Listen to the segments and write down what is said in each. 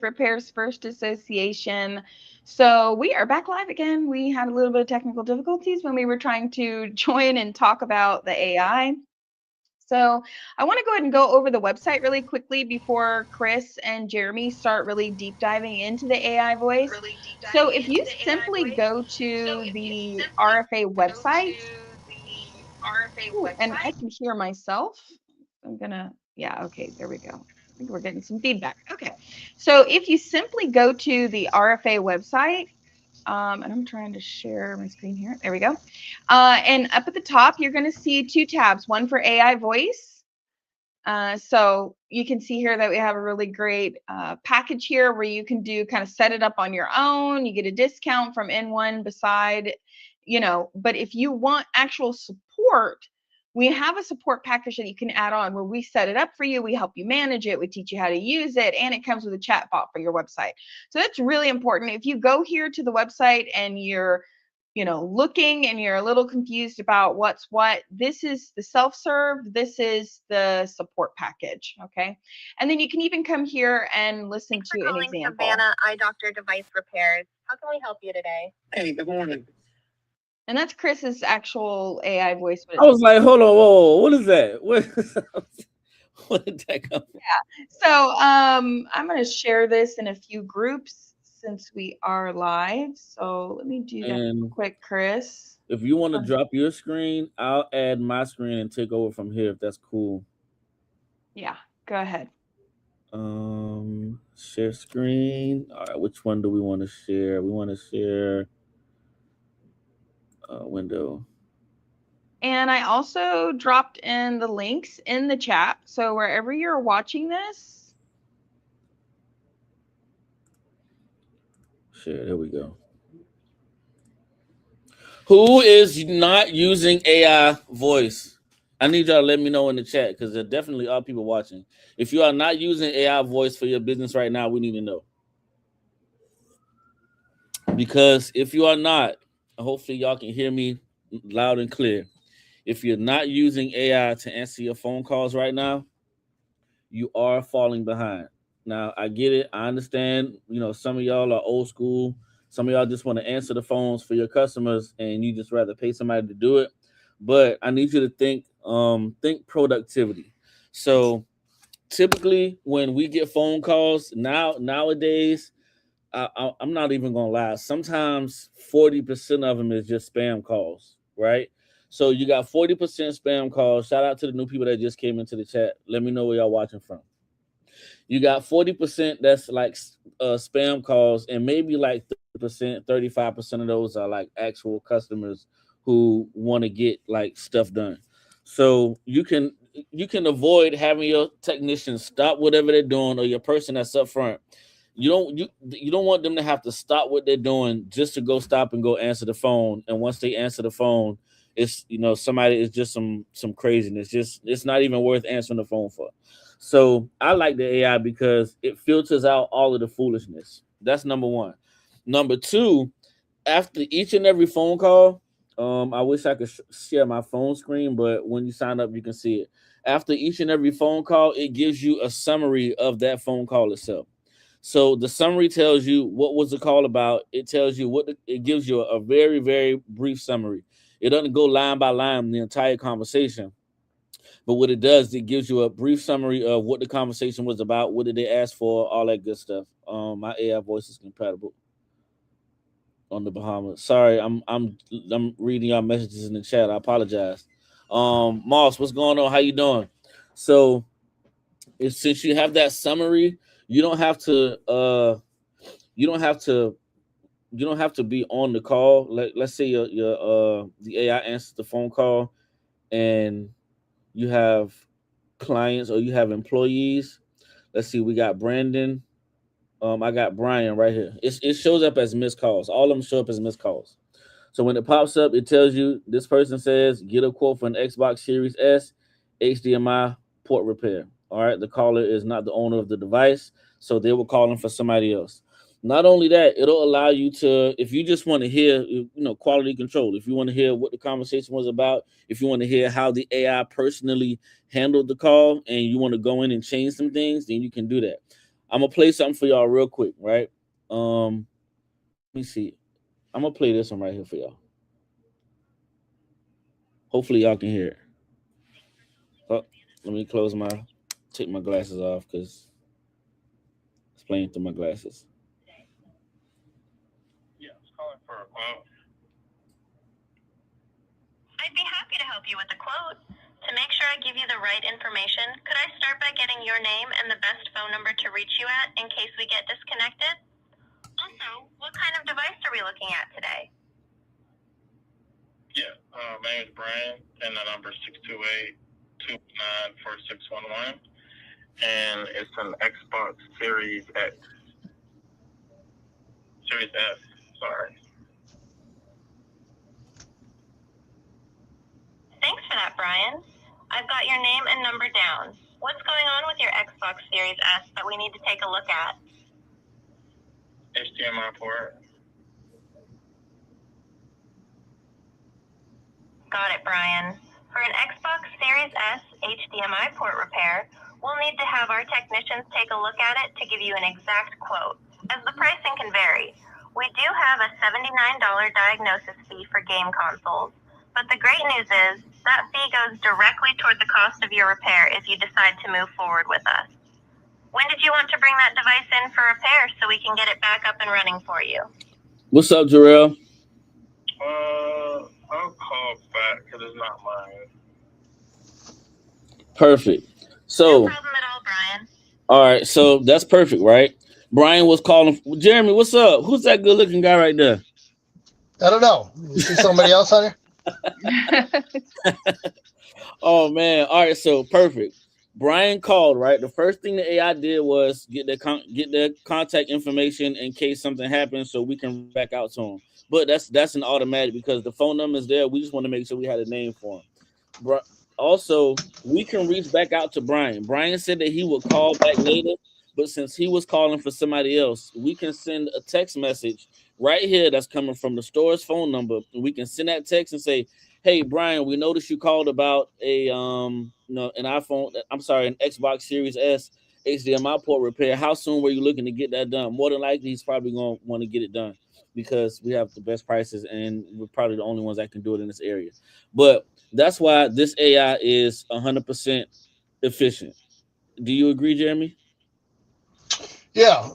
Repairs First Association. So we are back live again. We had a little bit of technical difficulties when we were trying to join and talk about the AI. So I want to go ahead and go over the website really quickly before Chris and Jeremy start really deep diving into the AI voice. So if you simply go to the RFA website, ooh, and I can hear myself. I'm gonna, yeah, okay, there we go. I think we're getting some feedback. Okay, so if you simply go to the RFA website, and I'm trying to share my screen here. There we go. And up at the top, you're going to see two tabs, one for AI voice. So you can see here that we have a really great package here where you can do kind of set it up on your own. You get a discount from N1 beside, but if you want actual support, we have a support package that you can add on where we set it up for you. We help you manage it. We teach you how to use it. And it comes with a chat bot for your website. So that's really important. If you go here to the website and you're looking and you're a little confused about what's what, this is the self-serve, this is the support package, okay? And then you can even come here and listen to an example. Savannah, Eye Doctor Device Repairs. How can we help you today? Hey, good morning. And that's Chris's actual AI voice. I was like, hold on, whoa, what is that? What did that come from? Yeah. So I'm going to share this in a few groups since we are live. So let me do that real quick, Chris. If you want to drop your screen, I'll add my screen and take over from here if that's cool. Yeah, go ahead. Share screen. All right, which one do we want to share? We want to share window. And I also dropped in the links in the chat. So wherever you're watching this. Share, there we go. Who is not using AI voice? I need y'all to let me know in the chat because there definitely are people watching. If you are not using AI voice for your business right now, we need to know. Because if you are not, hopefully y'all can hear me loud and clear. If you're not using AI to answer your phone calls right now, you are falling behind. Now, I get it. I understand, some of y'all are old school. Some of y'all just want to answer the phones for your customers and you just rather pay somebody to do it. But I need you to think productivity. So typically when we get phone calls nowadays, I'm not even gonna lie. Sometimes 40% of them is just spam calls, right? So you got 40% spam calls. Shout out to the new people that just came into the chat. Let me know where y'all watching from. You got 40% that's like spam calls, and maybe like 30%, 35% of those are like actual customers who want to get like stuff done. So you can avoid having your technicians stop whatever they're doing or your person that's up front. You don't want them to have to stop what they're doing just to go stop and go answer the phone. And once they answer the phone, it's somebody is just some craziness. Just it's not even worth answering the phone for. So I like the AI because it filters out all of the foolishness. That's number one. Number two, after each and every phone call, I wish I could share my phone screen, but when you sign up, you can see it. After each and every phone call, it gives you a summary of that phone call itself. So the summary tells you what was the call about. It tells you it gives you a very, very brief summary. It doesn't go line by line the entire conversation. But what it does, it gives you a brief summary of what the conversation was about, what did they ask for, all that good stuff. My AI voice is compatible on the Bahamas. Sorry, I'm reading your messages in the chat. I apologize. Moss, what's going on? How you doing? So since you have that summary, you don't have to you don't have to be on the call. Let's say your the AI answers the phone call and you have clients or you have employees. Let's see, we got Brandon. I got Brian right here. It shows up as missed calls. All of them show up as missed calls. So when it pops up, it tells you this person says get a quote for an Xbox Series S HDMI port repair. All right, the caller is not the owner of the device, so they were calling for somebody else. Not only that, it'll allow you to, if you just want to hear, quality control, if you want to hear what the conversation was about, if you want to hear how the AI personally handled the call and you want to go in and change some things, then you can do that. I'm gonna play something for y'all real quick, right? Let me see. I'm gonna play this one right here for y'all. Hopefully y'all can hear it. Oh, let me take my glasses off because it's playing through my glasses. Yeah, I was calling for a quote. I'd be happy to help you with a quote. To make sure I give you the right information, could I start by getting your name and the best phone number to reach you at in case we get disconnected? Also, what kind of device are we looking at today? Yeah, my name is Brian, and the number is 628-209-4611, and it's an Xbox Series X. Series S, sorry. Thanks for that, Brian. I've got your name and number down. What's going on with your Xbox Series S that we need to take a look at? HDMI port. Got it, Brian. For an Xbox Series S HDMI port repair, we'll need to have our technicians take a look at it to give you an exact quote, as the pricing can vary. We do have a $79 diagnosis fee for game consoles, but the great news is that fee goes directly toward the cost of your repair if you decide to move forward with us. When did you want to bring that device in for repair so we can get it back up and running for you? What's up, Jarrell? I'll call back because it's not mine. Perfect. So, no problem at all, Brian. All right, so that's perfect, right? Brian was calling. Jeremy, what's up? Who's that good-looking guy right there? I don't know. You see somebody else on here? Oh man! All right, so perfect. Brian called, right? The first thing the AI did was get their contact information in case something happens, so we can reach back out to him. But that's an automatic because the phone number is there. We just want to make sure we had a name for him. Also, we can reach back out to Brian. Brian said that he would call back later, but since he was calling for somebody else, we can send a text message right here that's coming from the store's phone number. We can send that text and say, "Hey Brian, we noticed you called about an iPhone. I'm sorry, an Xbox Series S HDMI port repair. How soon were you looking to get that done?" More than likely, he's probably going to want to get it done because we have the best prices and we're probably the only ones that can do it in this area. But that's why this AI is 100% efficient. Do you agree, Jeremy? Yeah,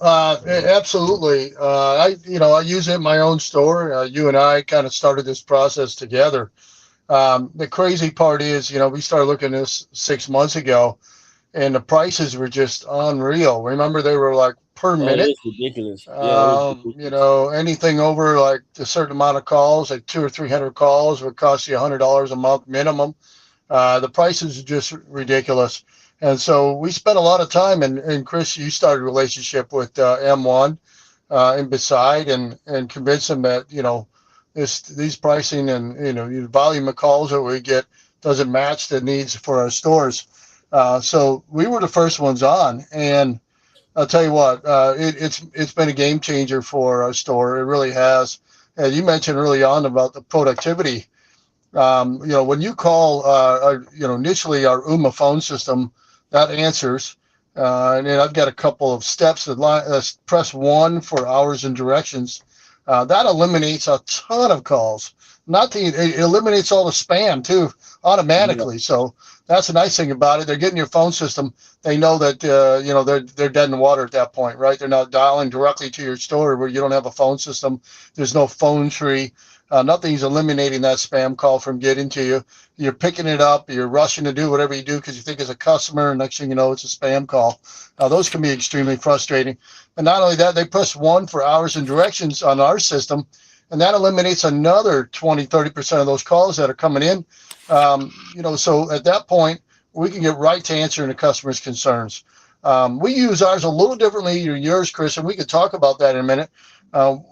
absolutely. I use it in my own store. You and I kind of started this process together. The crazy part is, we started looking at this 6 months ago, and the prices were just unreal. Remember, they were like per Oh, it minute. was ridiculous. Yeah, it was ridiculous. Anything over like a certain amount of calls, like 200 or 300 calls, would cost you $100 a month minimum. The prices are just ridiculous. And so we spent a lot of time, and Chris, you started a relationship with M1 and Beside, and convinced them that, these pricing and, the volume of calls that we get doesn't match the needs for our stores. So we were the first ones on, and I'll tell you what, it's been a game changer for our store. It really has. And you mentioned early on about the productivity. When you call, initially our Ooma phone system, that answers. And then I've got a couple of steps that press 1 for hours and directions. That eliminates a ton of calls. It eliminates all the spam too automatically. So that's the nice thing about it. They're getting your phone system. They know that they're dead in the water at that point, right? They're not dialing directly to your store where you don't have a phone system. There's no phone tree. Nothing's eliminating that spam call from getting to you. You're picking it up. You're rushing to do whatever you do because you think it's a customer, and next thing you know, it's a spam call. Those can be extremely frustrating. And not only that, they press 1 for hours and directions on our system, and that eliminates another 20-30% of those calls that are coming in. So at that point, we can get right to answering the customer's concerns. We use ours a little differently than yours, Chris, and we could talk about that in a minute.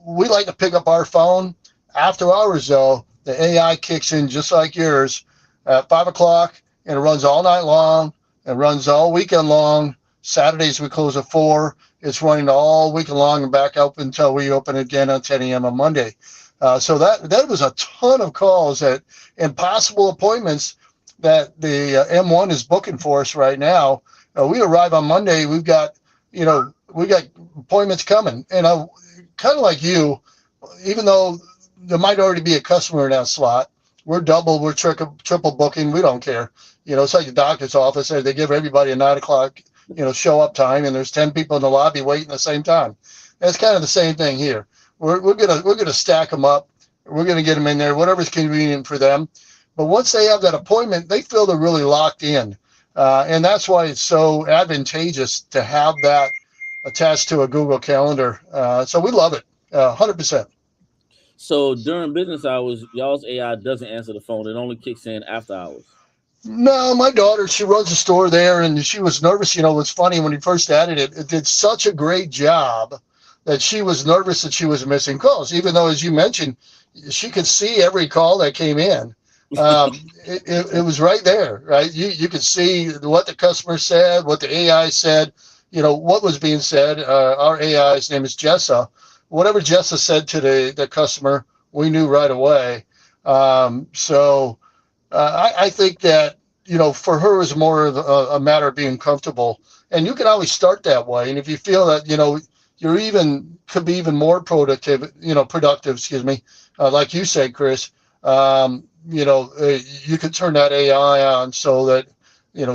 We like to pick up our phone. After hours, though, the AI kicks in just like yours at 5 o'clock, and it runs all night long. It runs all weekend long. Saturdays we close at 4. It's running all weekend long and back up until we open again on 10 a.m. on Monday. So that was a ton of calls at impossible appointments that the M1 is booking for us right now. We arrive on Monday. We've got, we got appointments coming. And I kind of like you, even though there might already be a customer in that slot, we're triple booking. We don't care. It's like the doctor's office. They give everybody a 9 o'clock, show up time, and there's 10 people in the lobby waiting at the same time. And it's kind of the same thing here. We're gonna stack them up. We're gonna get them in there, whatever's convenient for them. But once they have that appointment, they feel they're really locked in, and that's why it's so advantageous to have that attached to a Google Calendar. So we love it, 100%. So during business hours, y'all's AI doesn't answer the phone. It only kicks in after hours. No, my daughter, she runs a store there, and she was nervous. What's funny, when we first added it, it did such a great job that she was nervous that she was missing calls, even though, as you mentioned, she could see every call that came in. It was right there, right? You could see what the customer said, what the AI said, what was being said. Our AI's name is Jessa. Whatever Jessa said to the customer, we knew right away. So I think that, for her is more of a matter of being comfortable. And you can always start that way. And if you feel that, could be even more productive, excuse me, like you said, Chris, you could turn that AI on so that,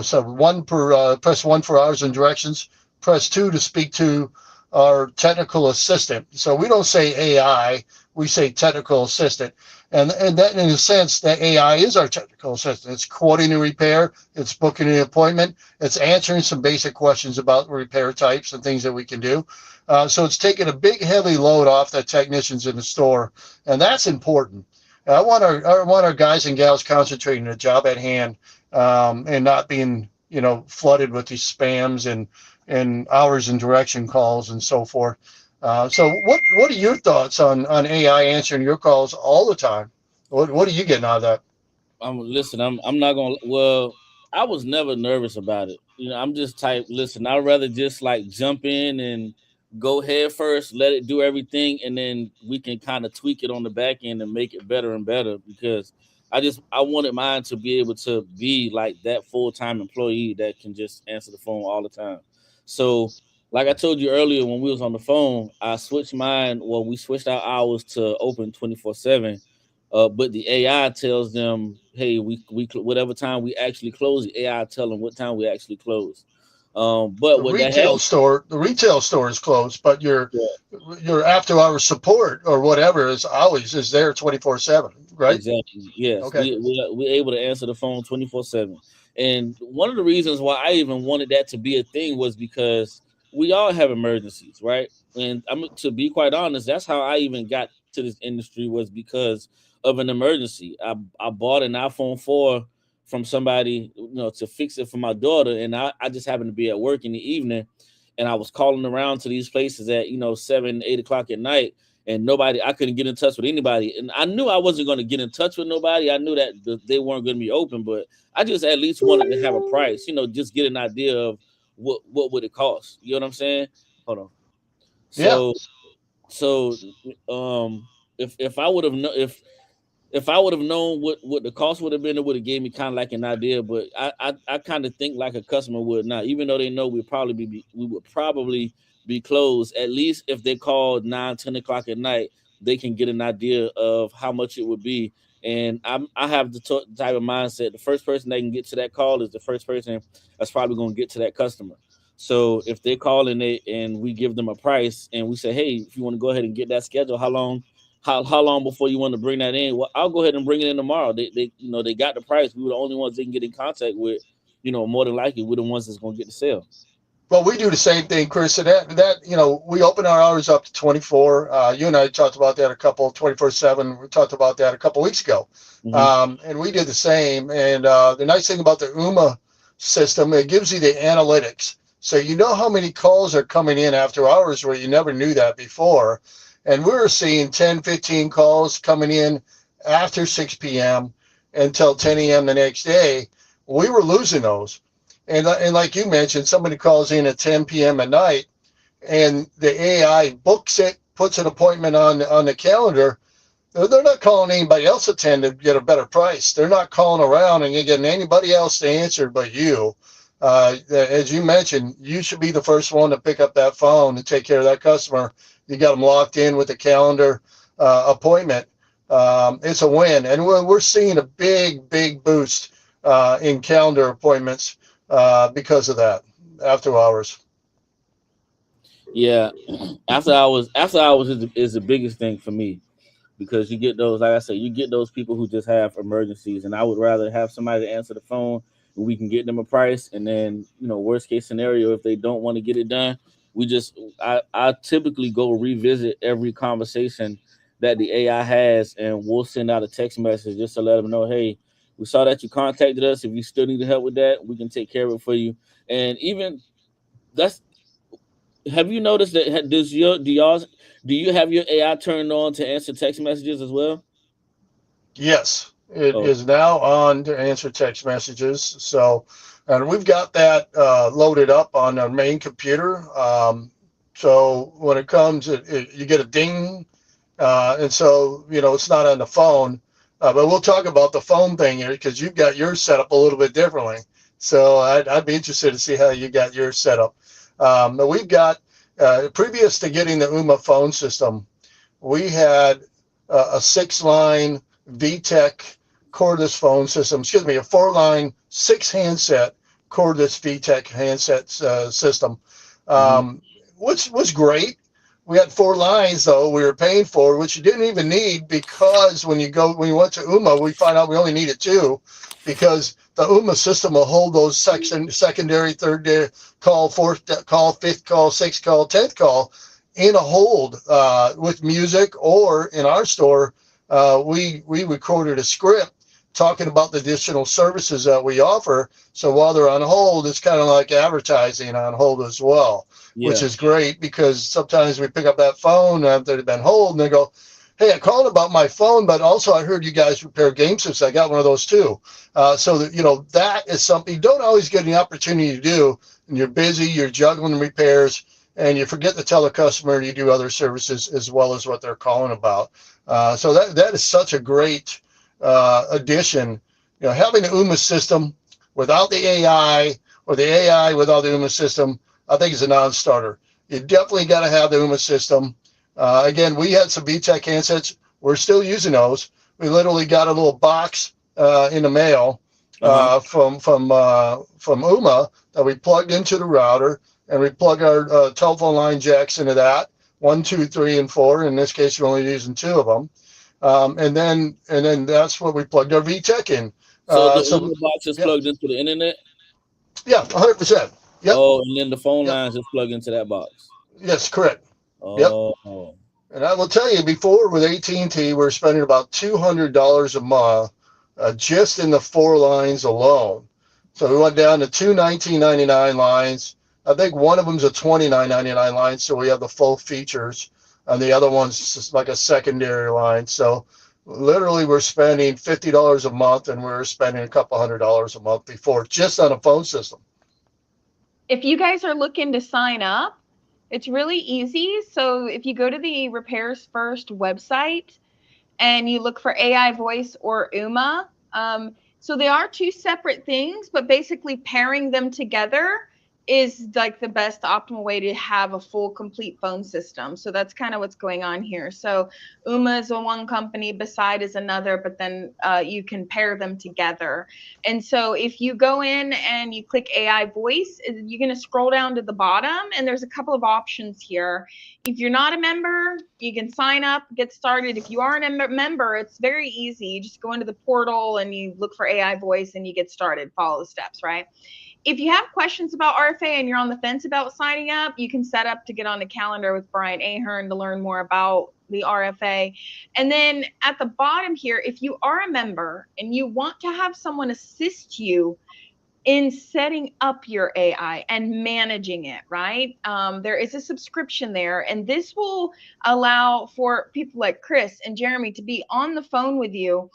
so press one for hours and directions, press two to speak to our technical assistant. So we don't say AI, we say technical assistant. And that, in a sense, that AI is our technical assistant. It's quoting a repair, it's booking an appointment, it's answering some basic questions about repair types and things that we can do. So it's taking a big, heavy load off the technicians in the store, and that's important. I want our guys and gals concentrating on the job at hand, and not being, flooded with these spams and hours and direction calls and so forth. So what are your thoughts on AI answering your calls all the time? What are you getting out of that? Listen, I'm not gonna. Well, I was never nervous about it. I'm just type. Listen, I'd rather just like jump in and go head first, let it do everything, and then we can kind of tweak it on the back end and make it better and better. Because I wanted mine to be able to be like that full time employee that can just answer the phone all the time. So, like I told you earlier when we was on the phone, I switched mine. Well, we switched our hours to open 24/7. But the AI tells them, hey, whatever time we actually close, the AI tell them what time we actually close. But The what that retail has, store, the retail store is closed, but your after hour support or whatever is there 24/7, right? exactly. Yes, Okay. we're able to answer the phone 24/7. And one of the reasons why I even wanted that to be a thing was because we all have emergencies, right? And I'm to be quite honest, that's how I even got to this industry was because of an emergency. I bought an iPhone 4 from somebody, to fix it for my daughter, and I just happened to be at work in the evening, and I was calling around to these places at 7, 8 o'clock at night, and nobody, I couldn't get in touch with anybody. And I knew I wasn't going to get in touch with nobody. I knew that they weren't going to be open, but I just at least wanted to have a price, just get an idea of what would it cost. You know what I'm saying? Hold on. Yeah. So, if I would have if I would have known what the cost would have been, it would have gave me kind of like an idea. But I kind of think like a customer would now, even though they know we would probably be closed. At least if they called 9, 10 o'clock at night, they can get an idea of how much it would be. And I have the type of mindset: the first person that can get to that call is the first person that's probably going to get to that customer. So if they call and we give them a price and we say, hey, if you want to go ahead and get that schedule, how long before you want to bring that in? Well, I'll go ahead and bring it in tomorrow. They got the price. We were the only ones they can get in contact with. More than likely we're the ones that's gonna get the sale. Well, we do the same thing, Chris. And we open our hours up to 24. You and I talked about that 24/7. We talked about that a couple weeks ago. Mm-hmm. And we did the same. And the nice thing about the Ooma system, it gives you the analytics. So you know how many calls are coming in after hours where you never knew that before. And we were seeing 10, 15 calls coming in after 6 p.m. until 10 a.m. the next day. We were losing those. And like you mentioned, somebody calls in at 10 p.m. at night, and the AI books it, puts an appointment on the calendar. They're not calling anybody else at 10 to get a better price. They're not calling around and getting anybody else to answer but you. As you mentioned, you should be the first one to pick up that phone and take care of that customer. You got them locked in with a calendar appointment. It's a win, and we're seeing a big boost in calendar appointments because of that after hours. Yeah, after hours is the biggest thing for me, because you get those, like I said, you get those people who just have emergencies, and I would rather have somebody to answer the phone and we can get them a price, and then worst case scenario, if they don't want to get it done, I typically go revisit every conversation that the AI has, and we'll send out a text message just to let them know, hey, we saw that you contacted us. If you still need help with that, we can take care of it for you. And even that's have you noticed that do you have your AI turned on to answer text messages as well? Yes, it Oh, is now on to answer text messages. So, and we've got that loaded up on our main computer. So when it comes, you get a ding, and so it's not on the phone. But we'll talk about the phone thing here because you've got yours set up a little bit differently. So I'd be interested to see how you got yours set up. But we've got previous to getting the Ooma phone system, we had a 6-line VTech cordless phone system, excuse me, a 4-line, 6 handset cordless VTech handset system, hmm um, which was great. We had 4 lines though we were paying for, which you didn't even need because when you went to Ooma, we find out we only needed 2 because the Ooma system will hold those secondary, third call, fourth call, fifth call, sixth call, 10th call in a hold with music, or in our store, we recorded a script talking about the additional services that we offer. So while they're on hold, it's kind of like advertising on hold as well, which yeah, is great because sometimes we pick up that phone after they've been hold and they go, "Hey, I called about my phone, but also I heard you guys repair game systems. I got one of those too." So that that is something you don't always get the opportunity to do, and you're busy, you're juggling repairs, and you forget to tell the customer you do other services as well as what they're calling about. So that is such a great addition. Having the UMA system without the AI, or the AI without the UMA system, I think is a non-starter. You definitely got to have the UMA system. Again, we had some VTech handsets. We're still using those. We literally got a little box in the mail uh-huh. from UMA that we plugged into the router, and we plug our telephone line jacks into that. One, two, three, and four. In this case, you're only using 2 of them, and then that's what we plugged our VTech in. So the So Uber box is yeah, plugged into the internet. yeah, 100%. Yep, Oh, and then the phone yep, lines just plug into that box. yes, correct. Yep. Oh, And I will tell you, before with AT&T, we're spending about $200 a month just in the 4 lines alone. So we went down to 2 19.99 lines. I think one of them's a 29.99 line, so we have the full features, and the other one's just like a secondary line. So literally, we're spending $50 a month, and we're spending a couple $100 a month before just on a phone system. If you guys are looking to sign up, it's really easy. So if you go to the Repairs First website and you look for AI Voice or Ooma, so they are two separate things, but basically pairing them together is like the best optimal way to have a full complete phone system. So that's kind of what's going on here. So Ooma is one company, Beside is another, but then you can pair them together. And so if you go in and you click AI Voice, you're going to scroll down to the bottom, and there's a couple of options here. If you're not a member, you can sign up, get started. If you are a member, it's very easy. You just go into the portal and you look for AI Voice and you get started. Follow the steps, right? If you have questions about RFA and you're on the fence about signing up, you can set up to get on the calendar with Brian Ahern to learn more about the RFA. And then at the bottom here, if you are a member and you want to have someone assist you in setting up your AI and managing it, right? There is a subscription there, and this will allow for people like Chris and Jeremy to be on the phone with you,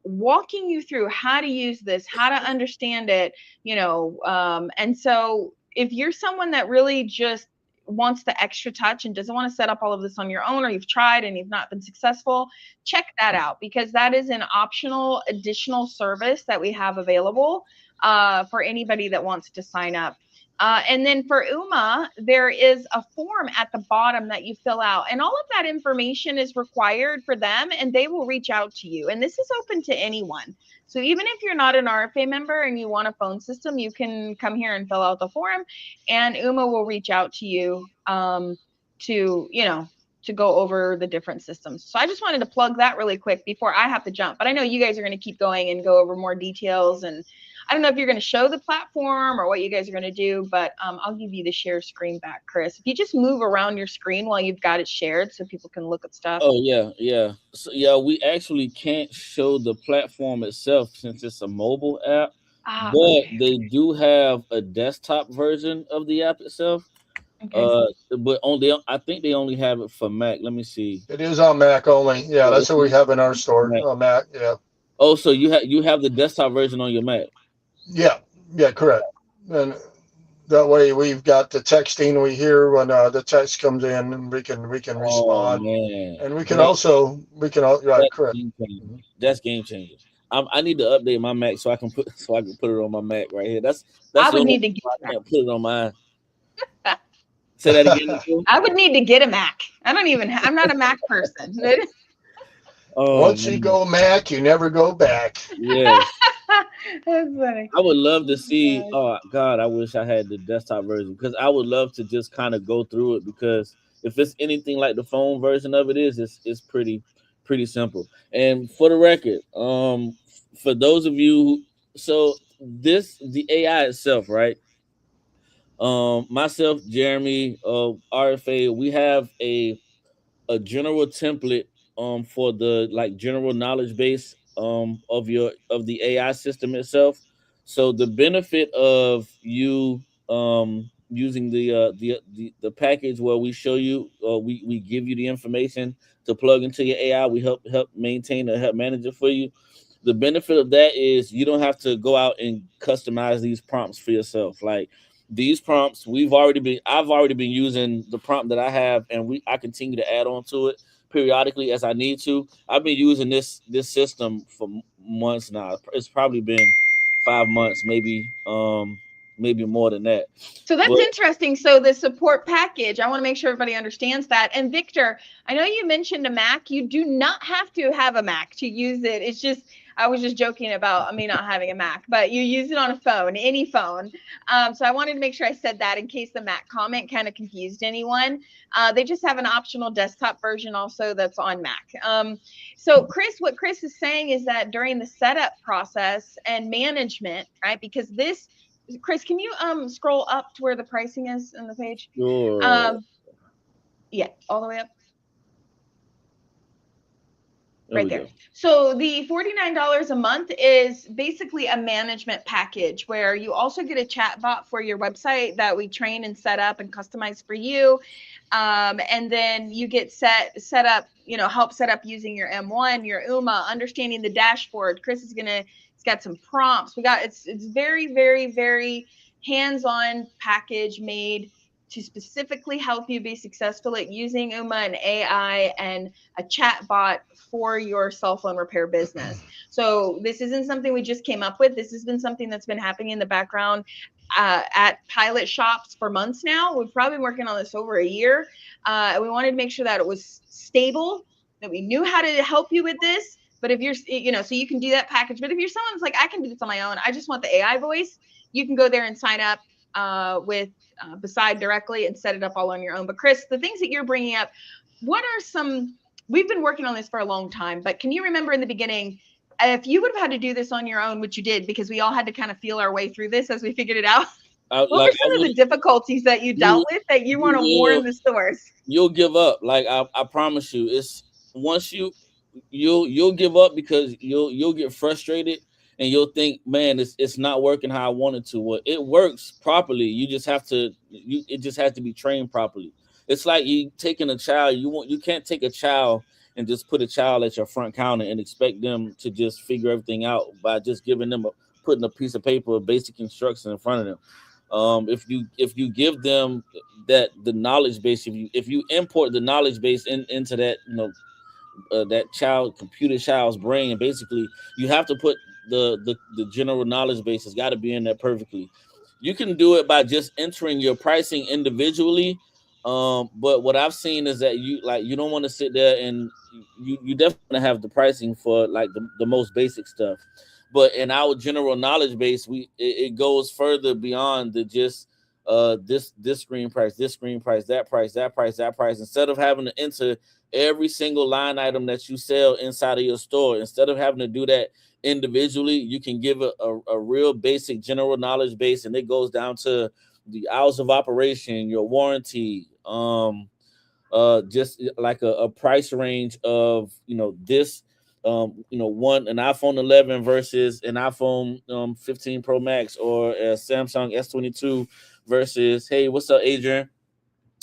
walking you through how to use this, how to understand it, and so if you're someone that really just wants the extra touch and doesn't want to set up all of this on your own, or you've tried and you've not been successful, check that out because that is an optional additional service that we have available. for anybody that wants to sign up. And then for Ooma, there is a form at the bottom that you fill out, and all of that information is required for them, and they will reach out to you. And this is open to anyone. So even if you're not an RFA member and you want a phone system, you can come here and fill out the form, and Ooma will reach out to you to, to go over the different systems. So I just wanted to plug that really quick before I have to jump. But I know you guys are going to keep going and go over more details. And I don't know if you're going to show the platform or what you guys are going to do, but I'll give you the share screen back, Chris. If you just move around your screen while you've got it shared so people can look at stuff. Oh yeah, yeah. So yeah, we actually can't show the platform itself since it's a mobile app, but Okay. they do have a desktop version of the app itself. Okay. Uh, but only I think they only have it for Mac. Let me see. It is on Mac only. Yeah, Oh, that's what we have in our store, Mac. Mac. Yeah, Oh, so you have the desktop version on your Mac. yeah, yeah, correct. And that way we've got the texting we hear when the text comes in, and we can Oh respond, man, and that right, that's correct. game changer. Mhm. That's game changer. I need to update my Mac so I can put it on my Mac right here. That's I the would only need to reason get why I a Mac. can't put it on mine. Say that again, Nicole. I would need to get a Mac. I don't even, I'm not a Mac person. Oh Once you man, go Mac, you never go back. yes. That's funny. I would love to Oh, see. gosh. Oh God, I wish I had the desktop version because I would love to just kind of go through it because if it's anything like the phone version of it is, it's pretty simple. And for the record, for those of you, so the AI itself, right? Myself, Jeremy, RFA, we have a general template for the like general knowledge base of the AI system itself. So the benefit of you using the package where we show you we give you the information to plug into your AI, we help maintain or help manage it for you. The benefit of that is you don't have to go out and customize these prompts for yourself. Like these prompts, I've already been using the prompt that I have, and I continue to add on to it periodically as I need to. I've been using this system for months now. It's probably been 5 months, maybe more than that. So that's But interesting. So the support package, I want to make sure everybody understands that. And Victor, I know you mentioned a Mac. You do not have to have a Mac to use it. It's just, I was just joking about me not having a Mac, but you use it on a phone, any phone. So I wanted to make sure I said that in case the Mac comment kind of confused anyone. They just have an optional desktop version also that's on Mac. So Chris, what Chris is saying is that during the setup process and management, right? Because this, Chris, can you scroll up to where the pricing is in the page? sure, Um, yeah, all the way up. there Right we there. go. So the $49 a month is basically a management package where you also get a chat bot for your website that we train and set up and customize for you. And then you get set up, help set up using your M1, your Ooma, understanding the dashboard. Chris is it's got some prompts. It's very, very, very hands-on package made to specifically help you be successful at using Ooma and AI and a chat bot for your cell phone repair business. So this isn't something we just came up with. This has been something that's been happening in the background at pilot shops for months now. We've probably been working on this over a year. And we wanted to make sure that it was stable, that we knew how to help you with this. But if you're, so you can do that package. But if you're someone's like, I can do this on my own, I just want the AI voice, you can go there and sign up with Beside directly and set it up all on your own. But Chris, the things that you're bringing up, what are some, we've been working on this for a long time, but can you remember in the beginning, if you would have had to do this on your own, which you did, because we all had to kind of feel our way through this as we figured it out, what were I some of would the difficulties that you you dealt with that you want you to will warn the stores? you'll give up. Like I promise you, it's once you'll give up because you'll get frustrated and you'll think, man, it's not working how I want it to. Well, it works properly. You just have to it just has to be trained properly. It's like you taking a child. You can't take a child and just put a child at your front counter and expect them to just figure everything out by just giving them putting a piece of paper of basic instructions in front of them. If you give them the knowledge base, if you import the knowledge base into that that child computer child's brain, basically you have to put the general knowledge base has got to be in there perfectly. You can do it by just entering your pricing individually. But what I've seen is that you don't want to sit there and you definitely want to have the pricing for like the most basic stuff. But in our general knowledge base, it goes further beyond the just this screen price, this screen price, that price, that price, that price. Instead of having to enter every single line item that you sell inside of your store, instead of having to do that individually, you can give a real basic general knowledge base, and it goes down to the hours of operation, your warranty, just like a price range of this one an iPhone 11 versus an iPhone 15 Pro Max, or a Samsung S22 versus, hey, what's up, Adrian?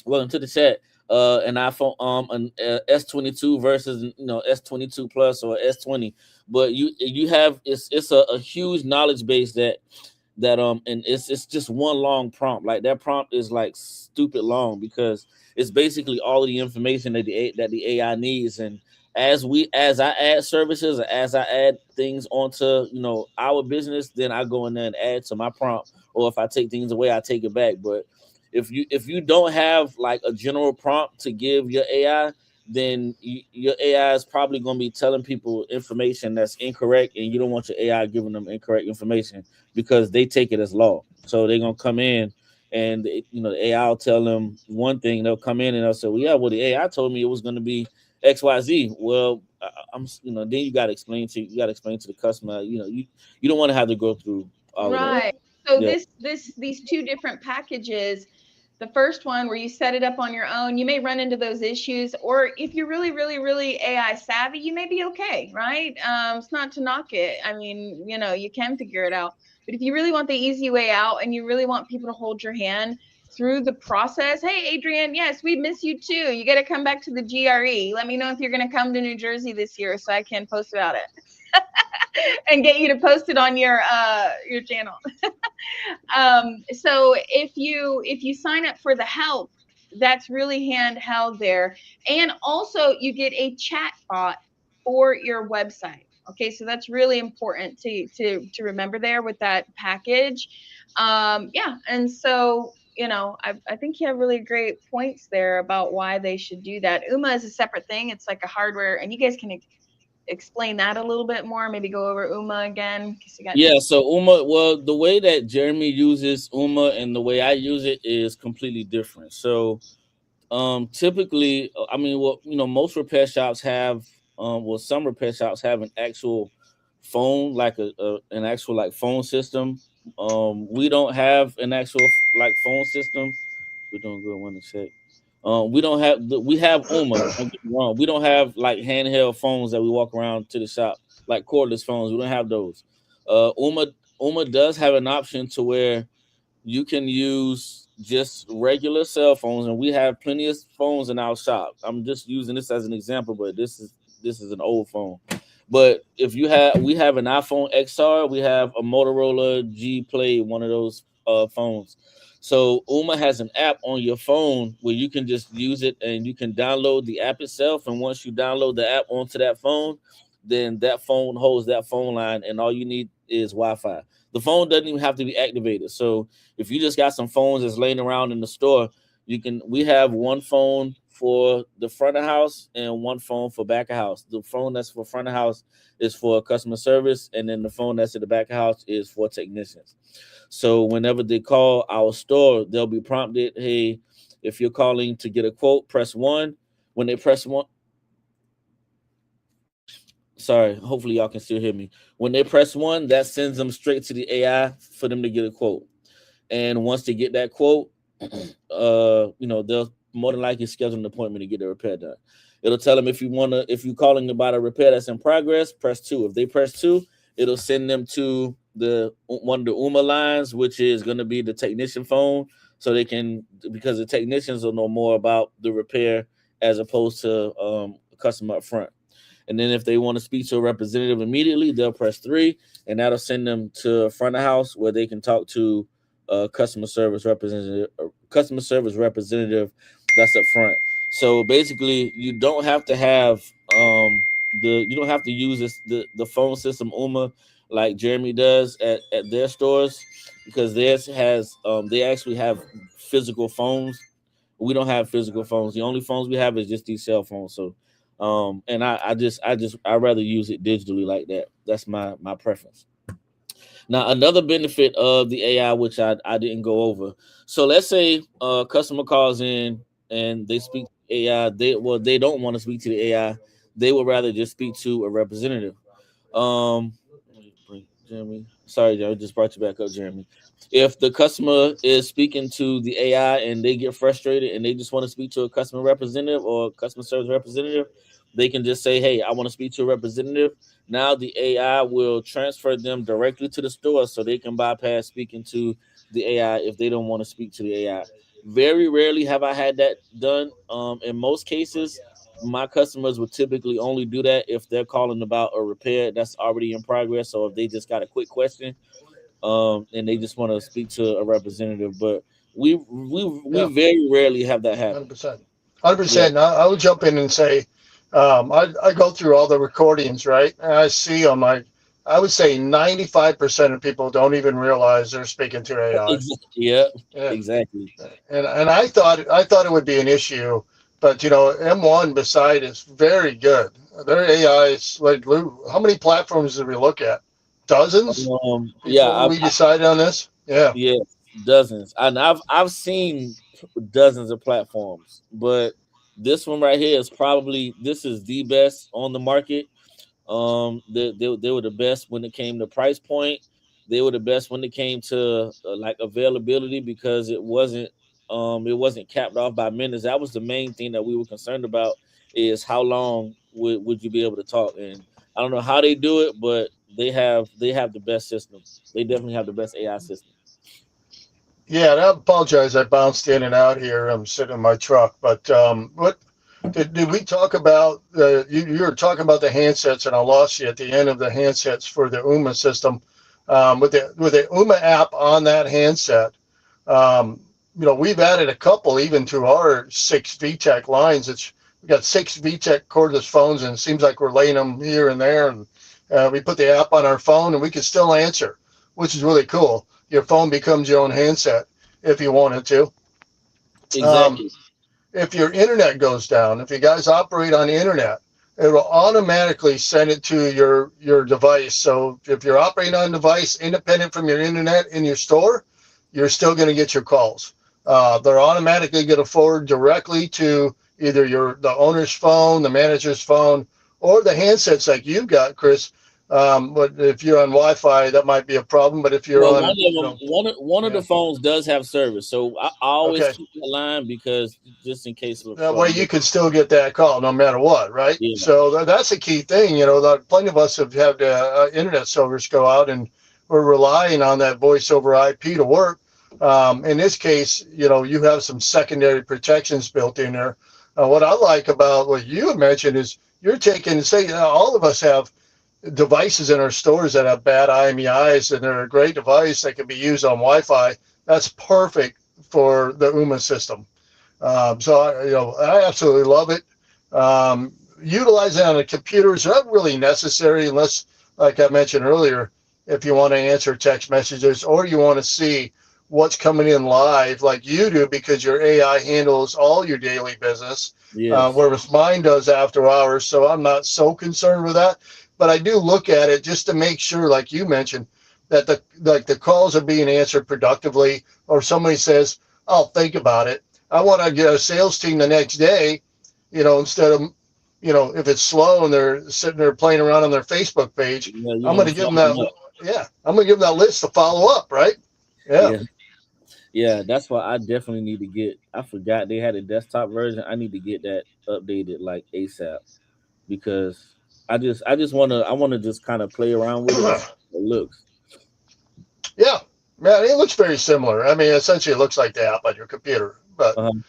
Welcome to the chat. An iPhone, an S22 versus S22 Plus or S20. But you have it's a huge knowledge base that and it's just one long prompt. Like that prompt is like stupid long because it's basically all of the information that the AI needs. And as I add services, or as I add things onto our business, then I go in there and add to my prompt. Or if I take things away, I take it back. But if you don't have like a general prompt to give your AI, then your AI is probably going to be telling people information that's incorrect, and you don't want your AI giving them incorrect information because they take it as law. So they're gonna come in, and the AI will tell them one thing. They'll come in and they'll say, "Well, yeah, well the AI told me it was going to be XYZ." Well, I'm then you got to explain to the customer. You don't want to have to go through all of that. Right. So Yeah. these two different packages, the first one where you set it up on your own, you may run into those issues, or if you're really, really, really AI savvy, you may be okay, right? It's not to knock it. I mean, you can figure it out. But if you really want the easy way out and you really want people to hold your hand through the process, hey, Adrian, yes, we miss you too. You got to come back to the GRE. Let me know if you're going to come to New Jersey this year so I can post about it and get you to post it on your channel. So if you sign up for the help, that's really handheld there, and also you get a chat bot for your website. Okay, so that's really important to remember there with that package. Yeah, and so I think you have really great points there about why they should do that. Ooma is a separate thing. It's like a hardware, and you guys can explain that a little bit more. Maybe go over Ooma again because you got Yeah, so Uma, well, the way that Jeremy uses Uma and the way I use it is completely different. So, typically, I mean, well, most repair shops have, well, some repair shops have an actual phone, like an actual like phone system. We don't have an actual like phone system. We're doing good. One to check. We don't have we have Uma. Don't get me wrong. We don't have like handheld phones that we walk around to the shop like cordless phones. We don't have those. Uma does have an option to where you can use just regular cell phones, and we have plenty of phones in our shop. I'm just using this as an example, but this is an old phone. But if we have an iPhone XR, we have a Motorola G Play, one of those phones. So Uma has an app on your phone where you can just use it, and you can download the app itself. And once you download the app onto that phone, then that phone holds that phone line, and all you need is Wi-Fi. The phone doesn't even have to be activated. So if you just got some phones that's laying around in the store, we have one phone for the front of house and one phone for back of house. The phone that's for front of house is for customer service, and then the phone that's at the back of house is for technicians. So whenever they call our store, they'll be prompted, hey, if you're calling to get a quote, press one. When they press one, sorry, hopefully y'all can still hear me. When they press one, that sends them straight to the AI for them to get a quote. And once they get that quote, they'll more than likely schedule an appointment to get the repair done. It'll tell them if you're calling about a repair that's in progress, press two. If they press two, it'll send them to the one of the Ooma lines, which is going to be the technician phone, so they can, because the technicians will know more about the repair as opposed to a customer up front. And then if they want to speak to a representative immediately, they'll press three, and that'll send them to front of house where they can talk to customer service representative that's up front. So basically, you don't have to have you don't have to use the phone system Uma. like Jeremy does at their stores, because theirs has they actually have physical phones. We don't have physical phones. The only phones we have is just these cell phones. So and I rather use it digitally like that. That's my preference. Now, another benefit of the AI, which I didn't go over. So let's say a customer calls in and they speak to AI. They don't want to speak to the AI. They would rather just speak to a representative. Let me bring Jeremy. Sorry, Jeremy, just brought you back up, Jeremy. If the customer is speaking to the AI and they get frustrated and they just want to speak to a customer representative or customer service representative, they can just say, "Hey, I want to speak to a representative." Now the AI will transfer them directly to the store, so they can bypass speaking to the AI if they don't want to speak to the AI. Very rarely have I had that done. In most cases, my customers would typically only do that if they're calling about a repair that's already in progress, or if they just got a quick question, and they just want to speak to a representative. But we Yeah, very rarely have that happen. 100%. 100%. Yeah, And I would jump in and say, I go through all the recordings, right? And I see them. I would say 95% of people don't even realize they're speaking to AI. yeah, Yeah. exactly. And I thought it would be an issue, but M1 beside is very good. Their AI is like, how many platforms did we look at? Dozens Yeah, before we decided on this. Yeah. yeah, dozens, and I've seen dozens of platforms, but this one right here is probably this is the best on the market. They were the best when it came to price point. They were the best when it came to like availability, because it wasn't capped off by minutes. That was the main thing that we were concerned about, is how long would you be able to talk. And I don't know how they do it, but they have the best system. They definitely have the best AI system. Yeah, and I apologize. I bounced in and out here. I'm sitting in my truck. But what did we talk about? You were talking about the handsets, and I lost you at the end of the handsets for the Ooma system. With the Ooma app on that handset, um, we've added a couple even to our six VTech lines. We got six VTech cordless phones, and it seems like we're laying them here and there. And we put the app on our phone, and we can still answer, which is really cool. Your phone becomes your own handset if you wanted to. Um, Exactly. if your internet goes down, if you guys operate on the internet, it will automatically send it to your device. So if you're operating on a device independent from your internet in your store, you're still going to get your calls. They're automatically going to forward directly to either the owner's phone, the manager's phone, or the handsets like you got, Chris. But if you're on Wi-Fi, that might be a problem. But if you're Well, on, one of the yeah, phones does have service, so I always okay. keep the line, because just in case of a That way problem. you can still get that call no matter what, right? Yeah, So that's a key thing. That plenty of us have had internet service go out, and we're relying on that voice over IP to work. In this case, you have some secondary protections built in there. What I like about what you had mentioned is you're taking, say, all of us have devices in our stores that have bad IMEIs, and they're a great device that can be used on Wi-Fi. That's perfect for the Ooma system. I absolutely love it. Utilizing it on a computer is not really necessary unless, like I mentioned earlier, if you want to answer text messages or you want to see what's coming in live like you do because your AI handles all your daily business, yes, whereas mine does after hours. So I'm not so concerned with that. But I do look at it just to make sure, like you mentioned, that the calls are being answered productively, or somebody says, "I'll think about it." I want to get a sales team the next day, instead of, if it's slow and they're sitting there playing around on their Facebook page, yeah, you I'm want going to to give them follow them that. up. Yeah, I'm going to give them that list to follow up, right? Yeah. Yeah, yeah, that's why I definitely need to get. I forgot they had a desktop version. I need to get that updated like ASAP, because I want to just kind of play around with it and see how it looks. Yeah. Man, it looks very similar. I mean, essentially, it looks like the app on your computer, but Um,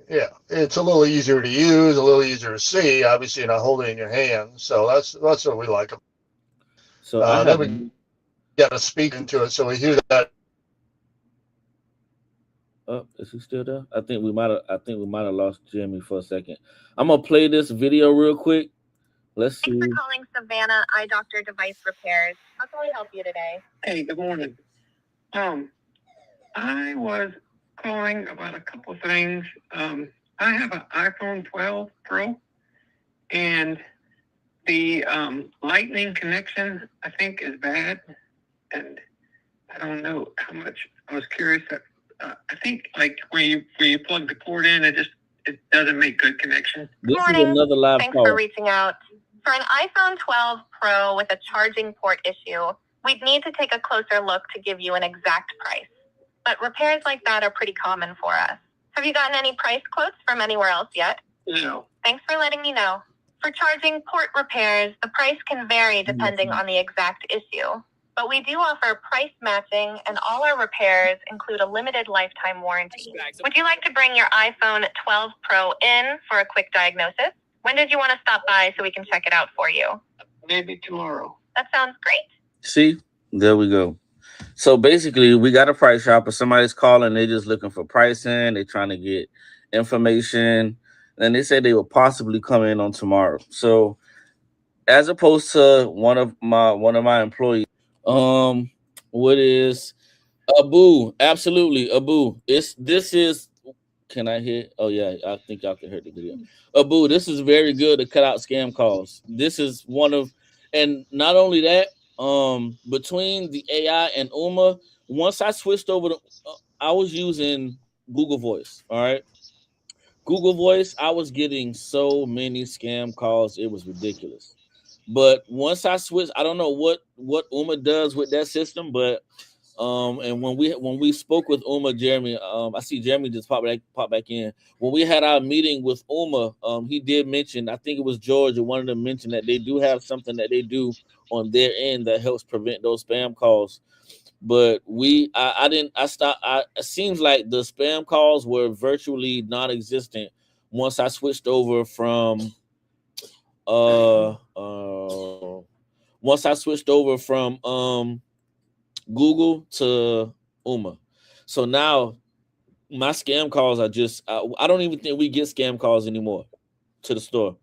yeah, it's a little easier to use, a little easier to see. Obviously, you're not holding it in your hand, so that's what we like. so I Then have. we got to speak into it, so we hear that. Oh, is he still there? I think we might have lost Jimmy for a second. I'm gonna play this video real quick. Let's Thanks for see. calling Savannah Eye Doctor Device Repairs. How can we help you today? Hey, good morning. Um, I was calling about a couple of things. I have an iPhone 12 Pro, and the lightning connection I think is bad, and I don't know how much. I was curious. I think like where you plug the cord in, it doesn't make good connection. Good This is morning. another live Thanks for call. reaching out. For an iPhone 12 Pro with a charging port issue, we'd need to take a closer look to give you an exact price. But repairs like that are pretty common for us. Have you gotten any price quotes from anywhere else yet? No. Thanks for letting me know. For charging port repairs, the price can vary depending on the exact issue. But we do offer price matching, and all our repairs include a limited lifetime warranty. Would you like to bring your iPhone 12 Pro in for a quick diagnosis? When did you want to stop by so we can check it out for you? Maybe tomorrow. That sounds great. See, there we go. So basically, we got a price shop, or somebody's calling. They just looking for pricing. They trying to get information, and they said they will possibly come in on tomorrow. So as opposed to one of my employees, um, what is Abu? Absolutely, Abu. This is. Can I hear? Oh yeah, I think y'all can hear the video. Abu, this is very good to cut out scam calls. This is one of, and not only that, between the AI and Uma, once I switched over to, I was using Google Voice. All right, Google Voice, I was getting so many scam calls, it was ridiculous. But once I switched, I don't know what Uma does with that system, but and when we spoke with Uma, Jeremy, I see Jeremy just pop back in. When we had our meeting with Uma, he did mention, I think it was George or one of them mentioned that they do have something that they do on their end that helps prevent those spam calls. But I didn't, I stopped. It seems like the spam calls were virtually non-existent once I switched over from uh uh once I switched over from Google to Uma. So now my scam calls are just I don't even think we get scam calls anymore to the store.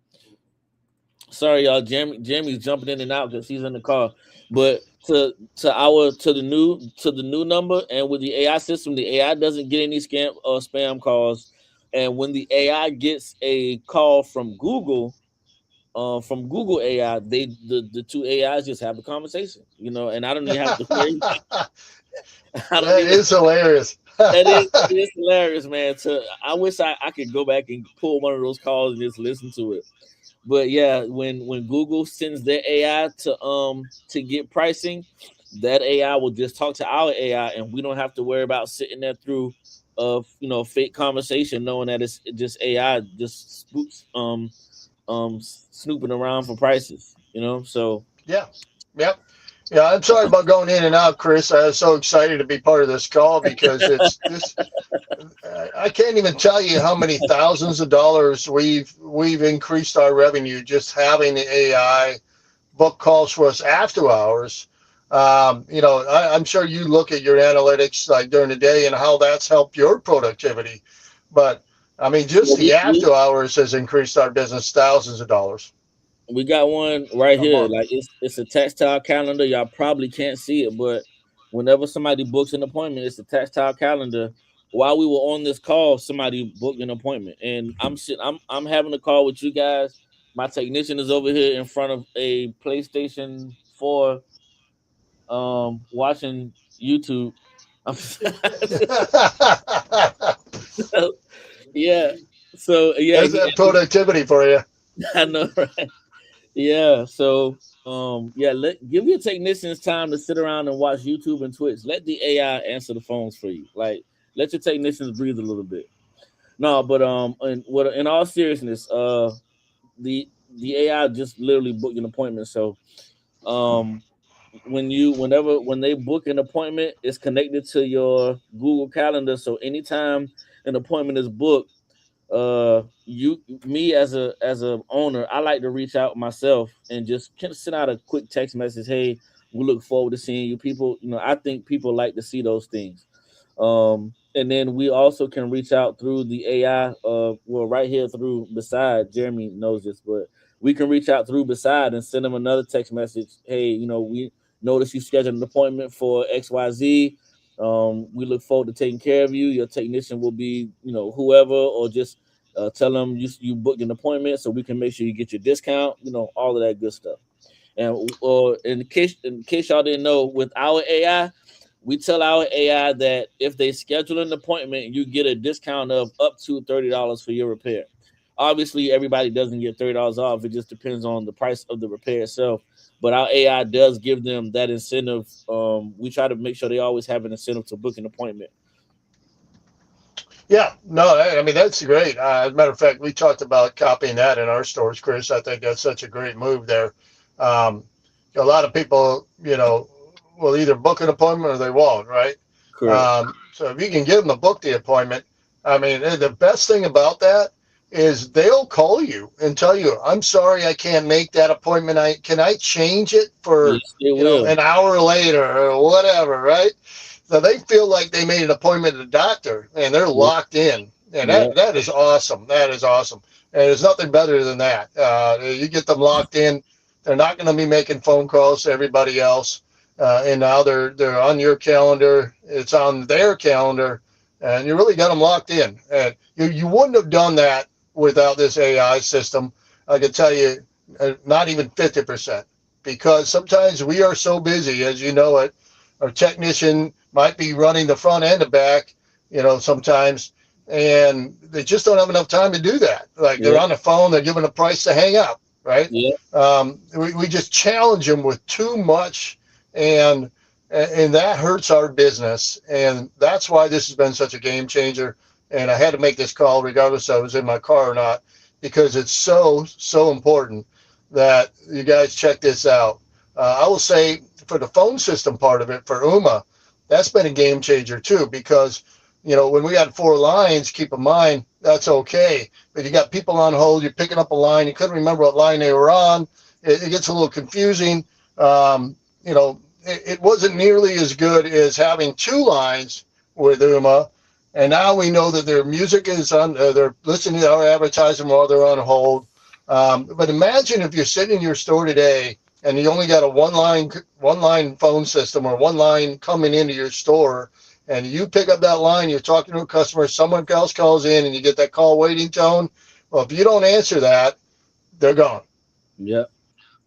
Sorry, y'all. Jeremy's jumping in and out because he's in the car. But to the new number, and with the AI system, the AI doesn't get any scam or spam calls. And when the AI gets a call from Google AI, the two AIs just have a conversation, and I don't even have to worry. That I don't even is hilarious. it is hilarious, man. I wish I could go back and pull one of those calls and just listen to it. But yeah, when Google sends their AI to get pricing, that AI will just talk to our AI, and we don't have to worry about sitting there through fake conversation, knowing that it's just AI just snooping around for prices. So Yeah. Yep. Yeah. I'm sorry about going in and out, Chris. I was so excited to be part of this call because it's this. I can't even tell you how many thousands of dollars we've increased our revenue just having the AI book calls for us after hours. I'm sure you look at your analytics like during the day and how that's helped your productivity. But I mean, just well, the after hours has increased our business thousands of dollars we got one right a here. month. Like it's a textile calendar. Y'all probably can't see it, but whenever somebody books an appointment, it's a textile calendar. While we were on this call, somebody booked an appointment, and I'm having a call with you guys. My technician is over here in front of a PlayStation 4, watching YouTube. Yeah. So yeah, There's that productivity for you. I know, right? Yeah. So yeah, give your technicians time to sit around and watch YouTube and Twitch. Let the AI answer the phones for you. Like, let your technicians breathe a little bit. No, but in all seriousness, the AI just literally booked an appointment. So um when they book an appointment, it's connected to your Google Calendar. So anytime an appointment is booked, you me as a owner, I like to reach out myself and just kind of send out a quick text message. Hey, we look forward to seeing you. People, I think people like to see those things. And then we also can reach out through the AI. Well, right here through Beside. Jeremy knows this, but we can reach out through Beside and send them another text message. Hey, we notice you scheduled an appointment for XYZ. We look forward to taking care of you. Your technician will be, whoever, or just tell them you booked an appointment so we can make sure you get your discount. All of that good stuff. And in case y'all didn't know, with our AI, we tell our AI that if they schedule an appointment, you get a discount of up to $30 for your repair. Obviously, everybody doesn't get $30 off. It just depends on the price of the repair itself. But our AI does give them that incentive. We try to make sure they always have an incentive to book an appointment. Yeah, no, I mean that's great. As a matter of fact, we talked about copying that in our stores, Chris. I think that's such a great move there. Um, a lot of people, will either book an appointment or they won't, right? Correct. So if you can get them to book the appointment, I mean, the best thing about that is they'll call you and tell you, "I'm sorry, I can't make that appointment. I change it for Yes, they will. an hour later or whatever, right?" So they feel like they made an appointment at a doctor and they're Yep. locked in. And Yep. that is awesome. That is awesome. And there's nothing better than that. You get them locked in. They're not going to be making phone calls to everybody else. And now they're on your calendar. It's on their calendar, and you really got them locked in. And you wouldn't have done that without this AI system. I can tell you, not even 50%, because sometimes we are so busy, as you know it. Our technician might be running the front and the back, sometimes, and they just don't have enough time to do that. Like they're Yep. on the phone, they're given a price to hang up, right? Yep. We just challenge them with too much, and and that hurts our business, and that's why this has been such a game changer. And I had to make this call regardless if I was in my car or not, because it's so important that you guys check this out. I will say for the phone system part of it for Ooma, that's been a game changer too, because when we had 4 lines, keep in mind that's okay, but you got people on hold, you're picking up a line, you couldn't remember what line they were on. It gets a little confusing. It wasn't nearly as good as having 2 lines with Uma. And now we know that their music is on, they're listening to our advertising while they're on hold. But imagine if you're sitting in your store today and you only got a one line phone system or one line coming into your store, and you pick up that line, you're talking to a customer, someone else calls in, and you get that call waiting tone. Well, if you don't answer that, they're gone. Yep.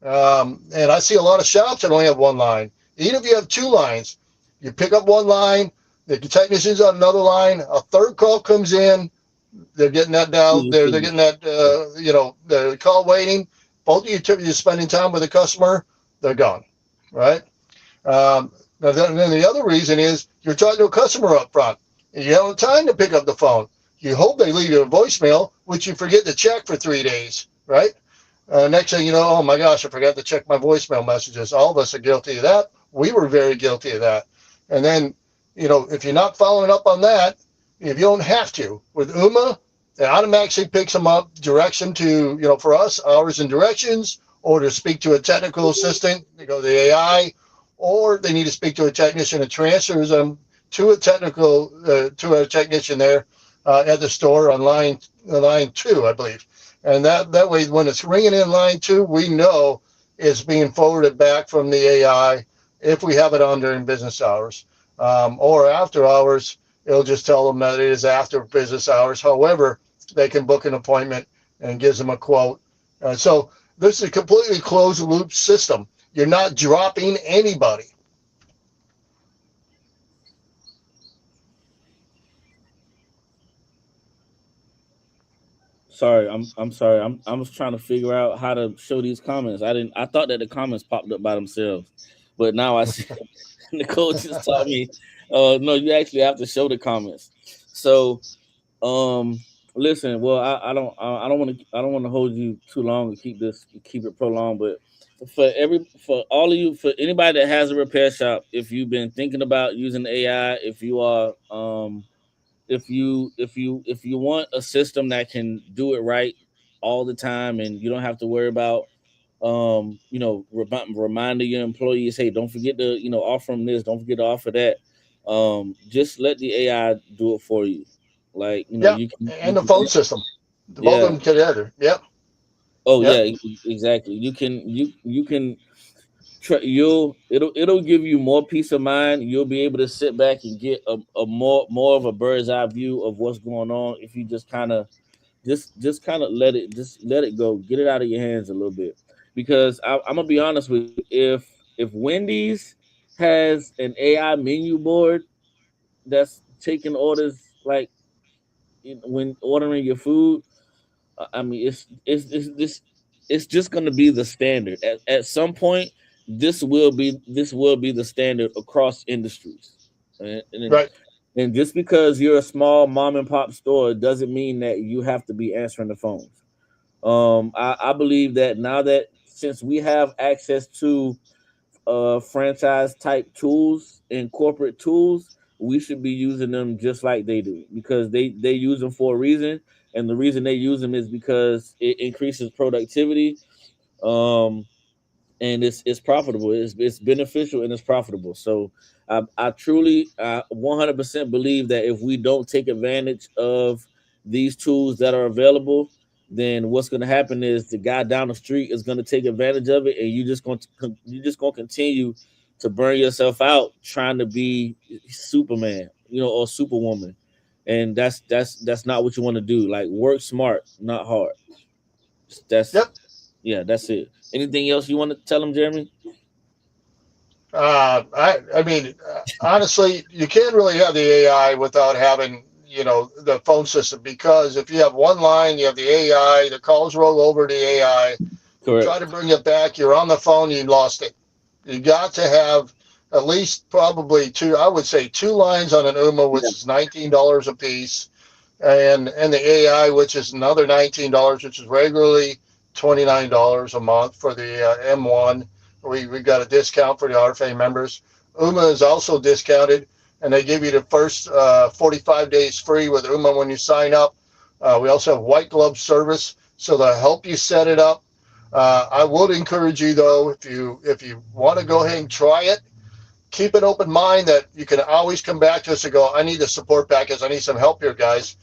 And I see a lot of shops that only have 1 line. Even if you have 2 lines, you pick up 1 line, the technician's on another line, a third call comes in, they're getting that down, they're getting that, the call waiting. Both of you you're spending time with the customer, they're gone, right? Then the other reason is you're talking to a customer up front. And you don't have time to pick up the phone. You hope they leave you a voicemail, which you forget to check for 3 days, right? Next thing you know, oh my gosh, I forgot to check my voicemail messages. All of us are guilty of that. We were very guilty of that. And then, if you're not following up on that, if you don't have to, with Uma, it automatically picks them up, directs them to, for us, hours and directions, or to speak to a technical assistant, they go to the AI, or they need to speak to a technician and transfers them to a technician there at the store on line 2, I believe. And that way, when it's ringing in line 2, we know it's being forwarded back from the AI if we have it on during business hours, or after hours. It'll just tell them that it is after business hours. However, they can book an appointment and gives them a quote. So this is a completely closed loop system. You're not dropping anybody. Sorry, I'm sorry. I was trying to figure out how to show these comments. I thought that the comments popped up by themselves, but now I see Nicole just taught me. No, you actually have to show the comments. So, um, listen. Well, I don't want to hold you too long and keep it prolonged. But for all of you, for anybody that has a repair shop, if you've been thinking about using AI, if you are if you want a system that can do it right all the time and you don't have to worry about reminding your employees, hey, don't forget to offer them this, don't forget to offer that. Just let the AI do it for you. Like, Yep. you And the can phone system. The both of yeah. them together. Yep. Oh Yep. yeah, exactly. You can it'll give you more peace of mind. You'll be able to sit back and get a more of a bird's eye view of what's going on if you just kind of let it go, get it out of your hands a little bit. Because I'm gonna be honest with you, if Wendy's has an AI menu board that's taking orders, like when ordering your food, I mean, it's just going to be the standard. At some point, this will be the standard across industries, and Right. and just because you're a small mom and pop store doesn't mean that you have to be answering the phones. I believe that now that since we have access to franchise type tools and corporate tools, we should be using them just like they do, because they use them for a reason, and the reason they use them is because it increases productivity. Um, and it's profitable. It's beneficial and it's profitable. So I truly 100% believe that if we don't take advantage of these tools that are available, then what's going to happen is the guy down the street is going to take advantage of it, and you just going to continue to burn yourself out trying to be Superman, or Superwoman, and that's not what you want to do. Like, work smart, not hard. That's Yep. Yeah, that's it. Anything else you want to tell him, Jeremy? I mean, honestly, you can't really have the AI without having, the phone system, because if you have one line, you have the AI, the calls roll over to AI. You Correct. try to bring it back, you're on the phone, you lost it. You got to have at least probably two, I would say two lines on an Ooma, Yeah. which is $19 a piece, and the AI, which is another $19, which is regularly $29 a month for the M1. We got a discount for the RFA members. Ooma is also discounted, and they give you the first 45 days free with Ooma when you sign up. We also have white glove service, so they'll help you set it up. I would encourage you, though, if you want to go ahead and try it, keep an open mind that you can always come back to us and go, I need a support package. I need some help here, guys.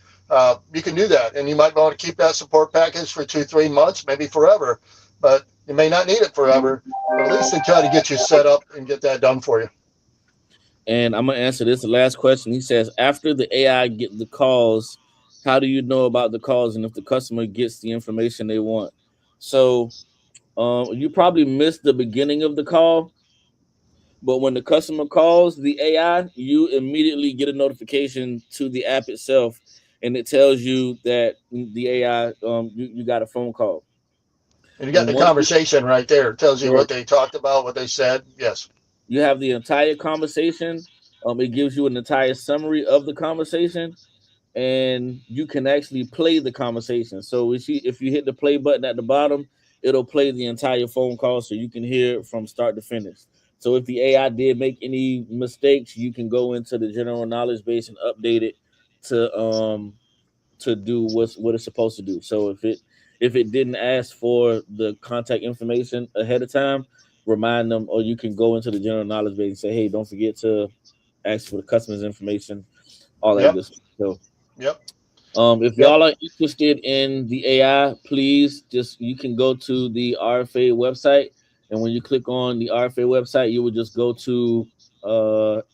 You can do that. And you might want to keep that support package for 2, 3 months, maybe forever, but you may not need it forever, but at least they try to get you set up and get that done for you. And I'm gonna answer this the last question. He says, after the AI get the calls, how do you know about the calls and if the customer gets the information they want? So you probably missed the beginning of the call, but when the customer calls the AI, you immediately get a notification to the app itself, and it tells you that the AI you got a phone call. And you got And the once conversation right there. It tells you you what they talked about, what they said. Yes. you have the entire conversation, it gives you an entire summary of the conversation, and you can actually play the conversation. So if you hit the play button at the bottom, it'll play the entire phone call so you can hear it from start to finish. So if the AI did make any mistakes, you can go into the general knowledge base and update it to do what it's supposed to do. So if it didn't ask for the contact information ahead of time, remind them, or you can go into the general knowledge base and say, hey, don't forget to ask for the customer's information, all that Yep. good stuff. So Yep. if Yep. y'all are interested in the AI, please just you can go to the RFA website, and when you click on the RFA website, you will just go to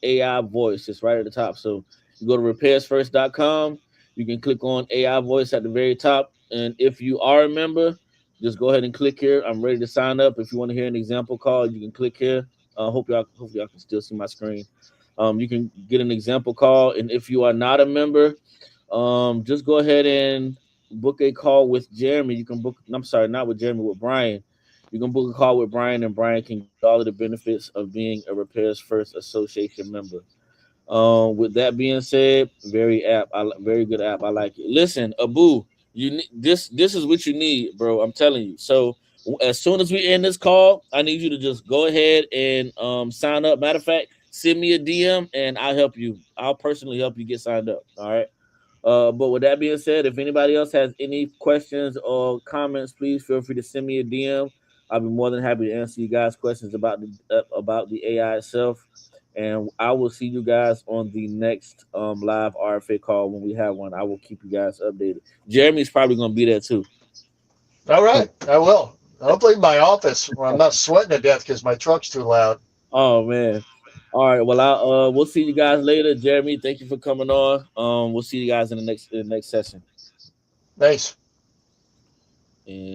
AI Voice. It's right at the top. So you go to repairsfirst.com. You can click on AI Voice at the very top, and if you are a member, just go ahead and click here. I'm ready to sign up. If you want to hear an example call, you can click here. Hopefully y'all can still see my screen. You can get an example call, and if you are not a member, just go ahead and book a call with Jeremy. You can book. I'm sorry, not with Jeremy, with Brian. You can book a call with Brian, and Brian can get all of the benefits of being a Repairs First Association member. With that being said, very good app. I like it. Listen, Abu, this is what you need, bro. I'm telling you. So as soon as we end this call, I need you to just go ahead and sign up. Matter of fact, send me a DM and I'll help you. I'll personally help you get signed up. All right. But with that being said, if anybody else has any questions or comments, please feel free to send me a DM. I'll be more than happy to answer you guys' questions about the AI itself. And I will see you guys on the next live RFA call when we have one. I will keep you guys updated. Jeremy's probably gonna be there too. All right, I will. Hopefully, in my office where I'm not sweating to death because my truck's too loud. Oh man. All right. Well, I we'll see you guys later. Jeremy, thank you for coming on. We'll see you guys in the next session. Thanks. And